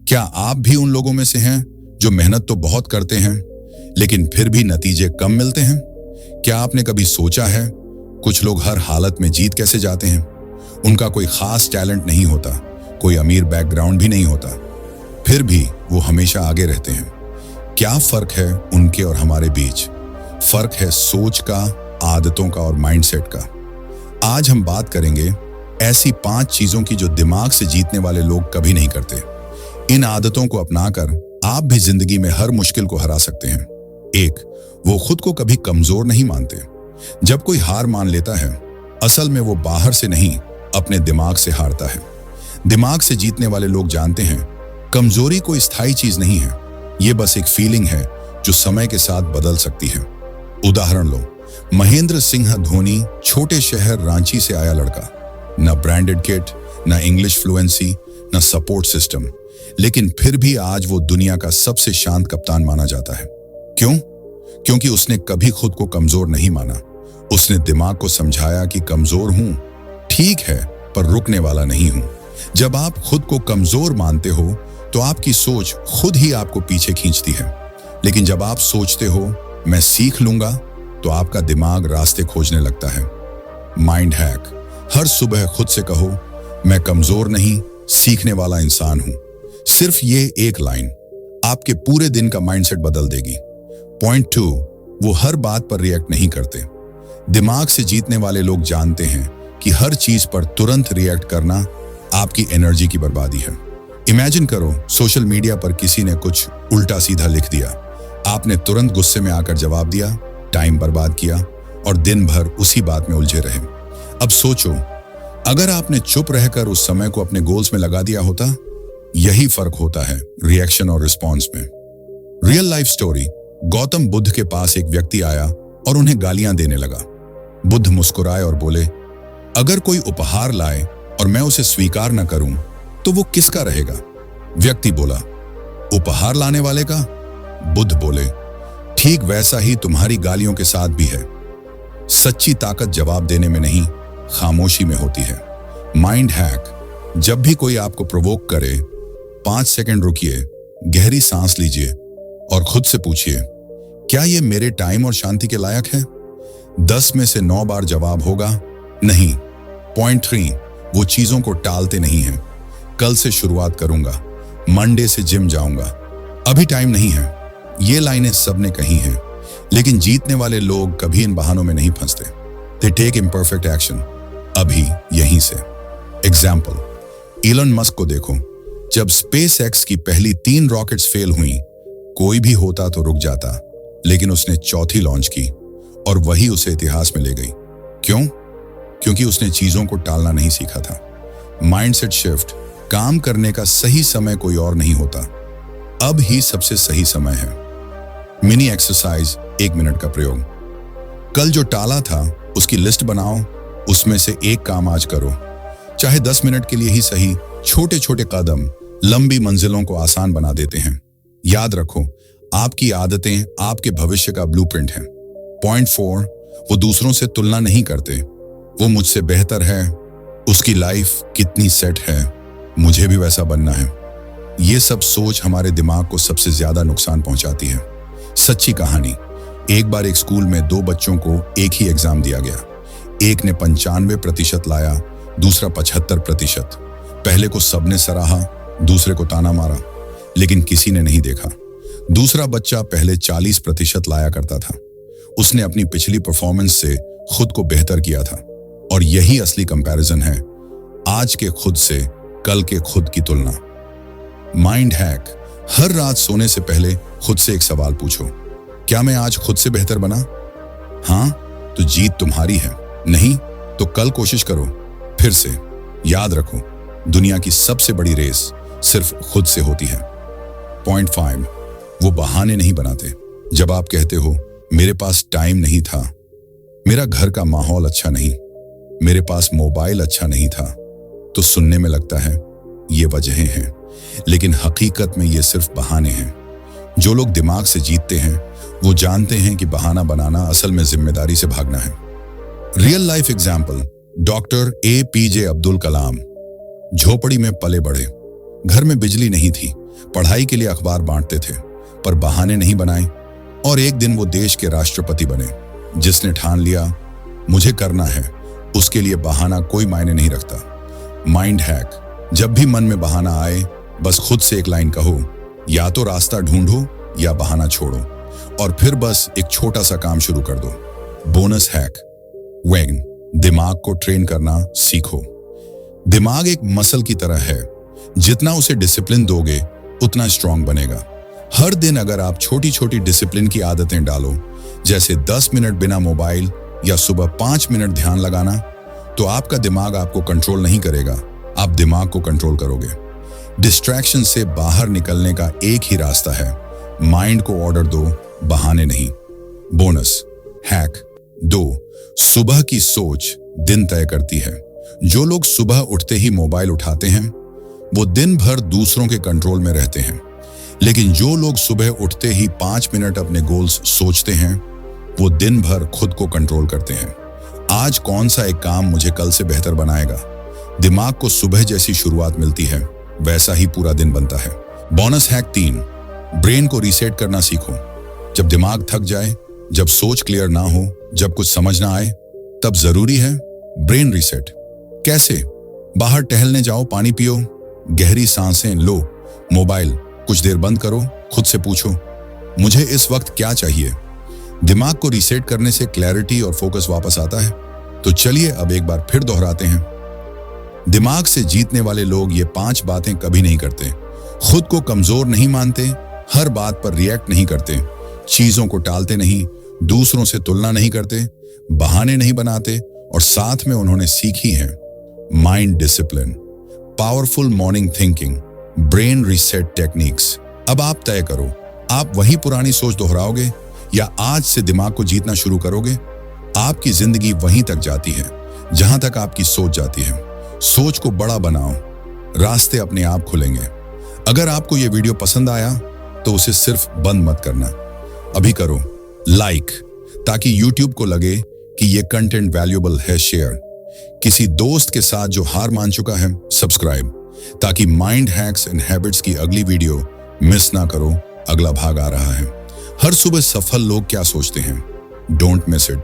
क्या आप भी उन लोगों में से हैं जो मेहनत तो बहुत करते हैं लेकिन फिर भी नतीजे कम मिलते हैं? क्या आपने कभी सोचा है कुछ लोग हर हालत में जीत कैसे जाते हैं? उनका कोई खास टैलेंट नहीं होता, कोई अमीर बैकग्राउंड भी नहीं होता, फिर भी वो हमेशा आगे रहते हैं। क्या फर्क है उनके और हमारे बीच? फर्क है सोच का, आदतों का और माइंडसेट का। आज हम बात करेंगे ऐसी 5 चीजों की जो दिमाग से जीतने वाले लोग कभी नहीं करते। इन आदतों को अपनाकर आप भी जिंदगी में हर मुश्किल को हरा सकते हैं। 1, वो खुद को कभी कमजोर नहीं मानते। जब कोई हार मान लेता है, असल में वो बाहर से नहीं, अपने दिमाग से हारता है। दिमाग से जीतने वाले लोग जानते हैं कमजोरी कोई स्थायी चीज नहीं है, ये बस एक फीलिंग है जो समय के साथ बदल सकती है। उदाहरण लो, महेंद्र सिंह धोनी छोटे शहर रांची से आया लड़का, न ब्रांडेड किट, न इंग्लिश फ्लुएंसी, न सपोर्ट सिस्टम, लेकिन फिर भी आज वो दुनिया का सबसे शांत कप्तान माना जाता है। क्यों? क्योंकि उसने कभी खुद को कमजोर नहीं माना। उसने दिमाग को समझाया कि कमजोर हूं, ठीक है, पर रुकने वाला नहीं हूं। जब आप खुद को कमजोर मानते हो तो आपकी सोच खुद ही आपको पीछे खींचती है, लेकिन जब आप सोचते हो मैं सीख लूंगा, तो आपका दिमाग रास्ते खोजने लगता है। माइंड हैक: हर सुबह खुद से कहो, मैं कमजोर नहीं, सीखने वाला इंसान हूं। सिर्फ ये एक लाइन आपके पूरे दिन का माइंडसेट बदल देगी। पॉइंट 2, वो हर बात पर रिएक्ट नहीं करते। दिमाग से जीतने वाले लोग जानते हैं कि हर चीज पर तुरंत रिएक्ट करना आपकी एनर्जी की बर्बादी है। इमेजिन करो, सोशल मीडिया पर किसी ने कुछ उल्टा सीधा लिख दिया, आपने तुरंत गुस्से में आकर जवाब दिया, टाइम बर्बाद किया और दिन भर उसी बात में उलझे रहे। अब सोचो, अगर आपने चुप रहकर उस समय को अपने गोल्स में लगा दिया होता। यही फर्क होता है रिएक्शन और रिस्पॉन्स में। Real life story: Gautam Buddha के पास एक व्यक्ति आया और उन्हें गालियां देने लगा। बुद्ध मुस्कुराए और बोले, अगर कोई उपहार लाए और मैं उसे स्वीकार न करूं तो वो किसका रहेगा? व्यक्ति बोला, उपहार लाने वाले का। बुद्ध बोले, ठीक वैसा ही तुम्हारी गालियों के साथ भी है। सच्ची ताकत जवाब देने में नहीं, खामोशी में होती है। माइंड हैक: जब भी कोई आपको प्रोवोक करे, 5 सेकंड रुकिए, गहरी सांस लीजिए और खुद से पूछिए, क्या ये मेरे टाइम और शांति के लायक है? 10 में से 9 बार जवाब होगा नहीं। पॉइंट 3, वो चीजों को टालते नहीं हैं। कल से शुरुआत करूंगा, मंडे से जिम जाऊंगा, अभी टाइम नहीं है। ये लाइनें सबने कही हैं, लेकिन जीतने वाले लोग कभी इन बहानों में नहीं फंसते। दे टेक इम्परफेक्ट एक्शन, अभी यहीं से। एग्जाम्पल: इलन मस्क को देखो, जब स्पेस एक्स की पहली 3 रॉकेट्स फेल हुई, कोई भी होता तो रुक जाता, लेकिन उसने चौथी लॉन्च की और वही उसे इतिहास में ले गई। क्यों? क्योंकि उसने चीजों को टालना नहीं सीखा था। माइंडसेट शिफ्ट: काम करने का सही समय कोई और नहीं होता, अब ही सबसे सही समय है। मिनी एक्सरसाइज, 1 मिनट का प्रयोग: कल जो टाला था उसकी लिस्ट बनाओ, उसमें से एक काम आज करो, चाहे 10 मिनट के लिए ही सही। छोटे छोटे कदम लंबी मंजिलों को आसान बना देते हैं। याद रखो, आपकी आदतें आपके भविष्य का ब्लूप्रिंट हैं। पॉइंट 4, वो दूसरों से तुलना नहीं करते। वो मुझसे बेहतर है, उसकी लाइफ कितनी सेट है, मुझे भी वैसा बनना है। ये सब सोच हमारे दिमाग को सबसे ज्यादा नुकसान पहुंचाती है। सच्ची कहानी: एक बार एक स्कूल में 2 बच्चों को एक ही एग्जाम दिया गया। एक ने 95% लाया, दूसरा 75%। पहले को सबने सराहा, दूसरे को ताना मारा, लेकिन किसी ने नहीं देखा। दूसरा बच्चा पहले 40% लाया करता था। उसने अपनी पिछली परफॉर्मेंस से खुद को बेहतर किया था। और यही असली कंपैरिजन है, आज के खुद से कल के खुद की तुलना। माइंड हैक: हर रात सोने से पहले खुद से एक सवाल पूछो, क्या मैं आज खुद से बेहतर बना? हाँ तो जीत तुम्हारी है, नहीं तो कल कोशिश करो फिर से। याद रखो, दुनिया की सबसे बड़ी रेस सिर्फ खुद से होती है। पॉइंट 5, वो बहाने नहीं बनाते। जब आप कहते हो, मेरे पास टाइम नहीं था, मेरा घर का माहौल अच्छा नहीं, मेरे पास मोबाइल अच्छा नहीं था, तो सुनने में लगता है ये वजहें हैं, लेकिन हकीकत में ये सिर्फ बहाने हैं। जो लोग दिमाग से जीतते हैं वो जानते हैं कि बहाना बनाना असल में जिम्मेदारी से भागना है। Real life example: doctor APJ Abdul Kalam झोपड़ी में पले बढ़े। घर में बिजली नहीं थी, पढ़ाई के लिए अखबार बांटते थे, पर बहाने नहीं बनाए। और एक दिन वो देश के राष्ट्रपति बने, जिसने ठान लिया मुझे करना है, उसके लिए बहाना कोई मायने नहीं रखता। माइंड हैक, जब भी मन में बहाना आए, बस खुद से एक लाइन कहो, या तो रास्ता ढूंढो या बहाना छोड़ो, और फिर बस एक छोटा सा काम शुरू कर दो। बोनस हैक, वैन दिमाग को ट्रेन करना सीखो। दिमाग एक मसल की तरह है, जितना उसे डिसिप्लिन दोगे उतना स्ट्रांग बनेगा। हर दिन अगर आप छोटी छोटी डिसिप्लिन की आदतें डालो, जैसे 10 मिनट बिना मोबाइल या सुबह 5 मिनट ध्यान लगाना, तो आपका दिमाग आपको कंट्रोल नहीं करेगा, आप दिमाग को कंट्रोल करोगे। डिस्ट्रैक्शन से बाहर निकलने का एक ही रास्ता है, माइंड को ऑर्डर दो, बहाने नहीं। बोनस हैक 2, सुबह की सोच दिन तय करती है। जो लोग सुबह उठते ही मोबाइल उठाते हैं, वो दिन भर दूसरों के कंट्रोल में रहते हैं। लेकिन जो लोग सुबह उठते ही 5 मिनट अपने गोल्स सोचते हैं, वो दिन भर खुद को कंट्रोल करते हैं। आज कौन सा एक काम मुझे कल से बेहतर बनाएगा? दिमाग को सुबह जैसी शुरुआत मिलती है, वैसा ही पूरा दिन बनता है। बोनस हैक 3, ब्रेन को रीसेट करना सीखो। जब दिमाग थक जाए, जब सोच क्लियर ना हो, जब कुछ समझ ना आए, तब जरूरी है ब्रेन रीसेट। कैसे? बाहर टहलने जाओ, पानी पियो, गहरी सांसें लो, मोबाइल कुछ देर बंद करो, खुद से पूछो मुझे इस वक्त क्या चाहिए। दिमाग को रीसेट करने से क्लैरिटी और फोकस वापस आता है। तो चलिए अब एक बार फिर दोहराते हैं। दिमाग से जीतने वाले लोग ये 5 बातें कभी नहीं करते। खुद को कमजोर नहीं मानते, हर बात पर रिएक्ट नहीं करते, चीजों को टालते नहीं, दूसरों से तुलना नहीं करते, बहाने नहीं बनाते, और साथ में उन्होंने सीखी है mind discipline, powerful morning thinking, brain reset techniques. अब आप तय करो, आप वही पुरानी सोच दोहराओगे या आज से दिमाग को जीतना शुरू करोगे। आपकी जिंदगी वहीं तक जाती है जहां तक आपकी सोच जाती है। सोच को बड़ा बनाओ, रास्ते अपने आप खुलेंगे। अगर आपको यह वीडियो पसंद आया तो उसे सिर्फ बंद मत करना, अभी करो लाइक, ताकि YouTube को लगे कि यह कंटेंट वैल्यूएबल है। शेयर किसी दोस्त के साथ जो हार मान चुका है, सब्सक्राइब, ताकि माइंड हैक्स एंड हैबिट्स की अगली वीडियो मिस ना करो। अगला भाग आ रहा है। हर सुबह सफल लोग क्या सोचते हैं, डोंट मिस इट।